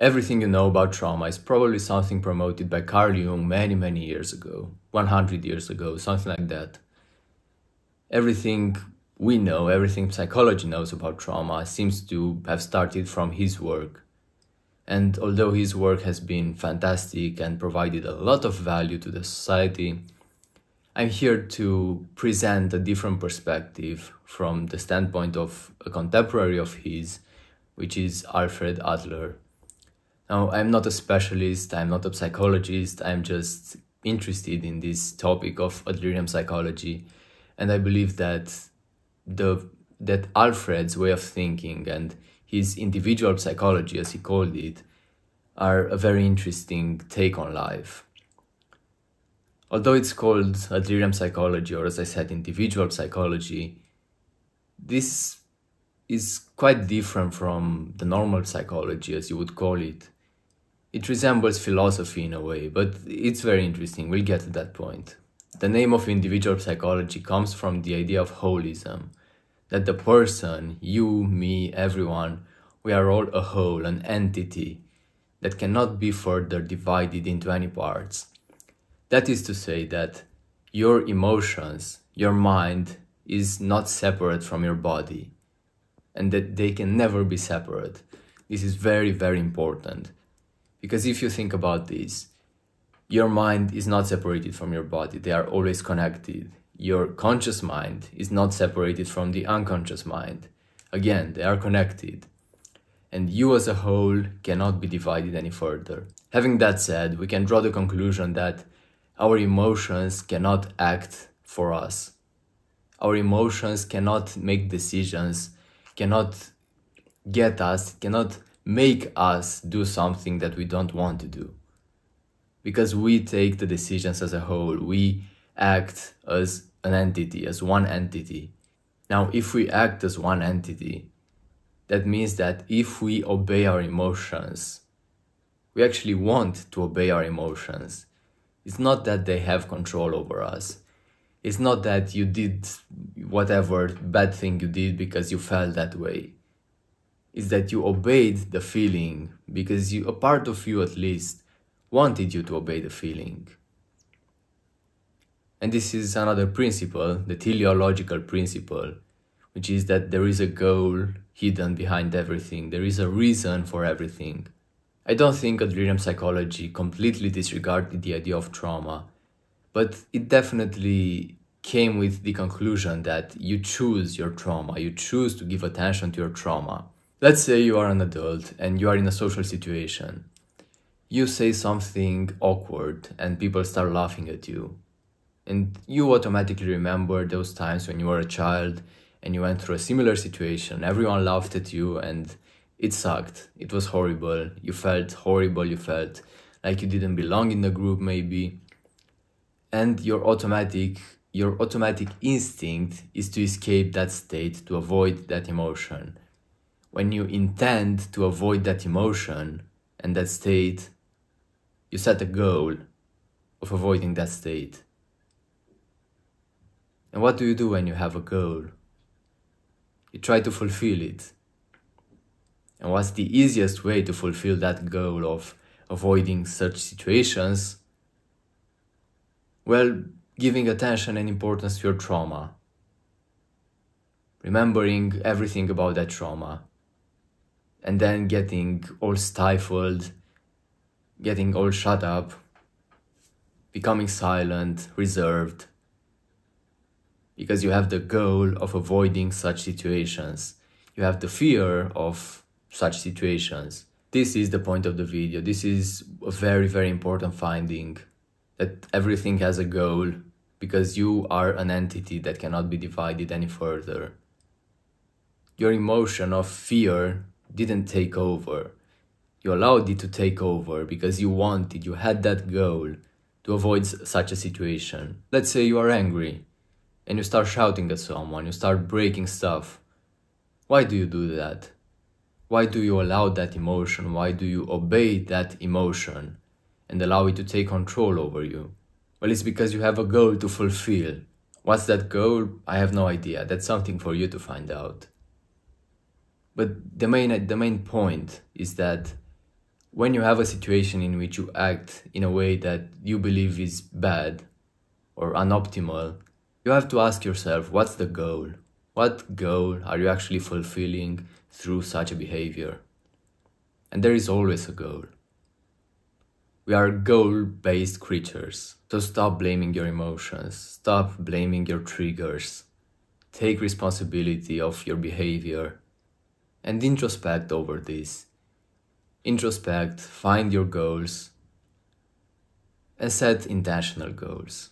Everything you know about trauma is probably something promoted by Carl Jung many years ago, 100 years ago, something like that. Everything we know, everything psychology knows about trauma seems to have started from his work. And although his work has been fantastic and provided a lot of value to the society, I'm here to present a different perspective from the standpoint of a contemporary of his, which is Alfred Adler. Now, I'm not a specialist, I'm not a psychologist, I'm just interested in this topic of Adlerian psychology, and I believe that that Alfred's way of thinking and his individual psychology, as he called it, are a very interesting take on life. Although it's called Adlerian psychology, or as I said, individual psychology, this is quite different from the normal psychology, as you would call it. It resembles philosophy in a way, but it's very interesting. We'll get to that point. The name of individual psychology comes from the idea of holism, that the person, you, me, everyone, we are all a whole, an entity that cannot be further divided into any parts. That is to say that your emotions, your mind is not separate from your body, and that they can never be separate. This is very important. Because if you think about this, your mind is not separated from your body, they are always connected. Your conscious mind is not separated from the unconscious mind. Again, they are connected. And you as a whole cannot be divided any further. Having that said, we can draw the conclusion that our emotions cannot act for us. Our emotions cannot make decisions, cannot make us do something that we don't want to do. Because we take the decisions as a whole, we act as an entity, as one entity. Now, if we act as one entity, that means that if we obey our emotions, we actually want to obey our emotions. It's not that they have control over us. It's not that you did whatever bad thing you did because you felt that way. Is that you obeyed the feeling because a part of you at least wanted you to obey the feeling. And this is another principle, the teleological principle, which is that there is a goal hidden behind everything. There is a reason for everything. I don't think Adlerian psychology completely disregarded the idea of trauma, but it definitely came with the conclusion that you choose your trauma, you choose to give attention to your trauma. Let's say you are an adult and you are in a social situation. You say something awkward and people start laughing at you. And you automatically remember those times when you were a child and you went through a similar situation. Everyone laughed at you and it sucked. It was horrible. You felt horrible. You felt like you didn't belong in the group maybe. And your automatic instinct is to escape that state, to avoid that emotion. When you intend to avoid that emotion and that state, you set a goal of avoiding that state. And what do you do when you have a goal? You try to fulfill it. And what's the easiest way to fulfill that goal of avoiding such situations? Well, giving attention and importance to your trauma. Remembering everything about that trauma. And then getting all stifled, getting all shut up, becoming silent, reserved. Because you have the goal of avoiding such situations. You have the fear of such situations. This is the point of the video. This is a very important finding, that everything has a goal because you are an entity that cannot be divided any further. Your emotion of fear didn't take over. You allowed it to take over because you had that goal to avoid such a situation. Let's say you are angry and you start shouting at someone, you start breaking stuff. Why do you do that? Why do you allow that emotion? Why do you obey that emotion and allow it to take control over you? Well, it's because you have a goal to fulfill. What's that goal? I have no idea. That's something for you to find out. But the main point is that When you have a situation in which you act in a way that you believe is bad or unoptimal, you have to ask yourself, what's the goal? What goal are you actually fulfilling through such a behavior? And there is always a goal. We are goal-based creatures, so stop blaming your emotions, stop blaming your triggers, take responsibility of your behavior, and introspect over this. Introspect, find your goals, and set intentional goals.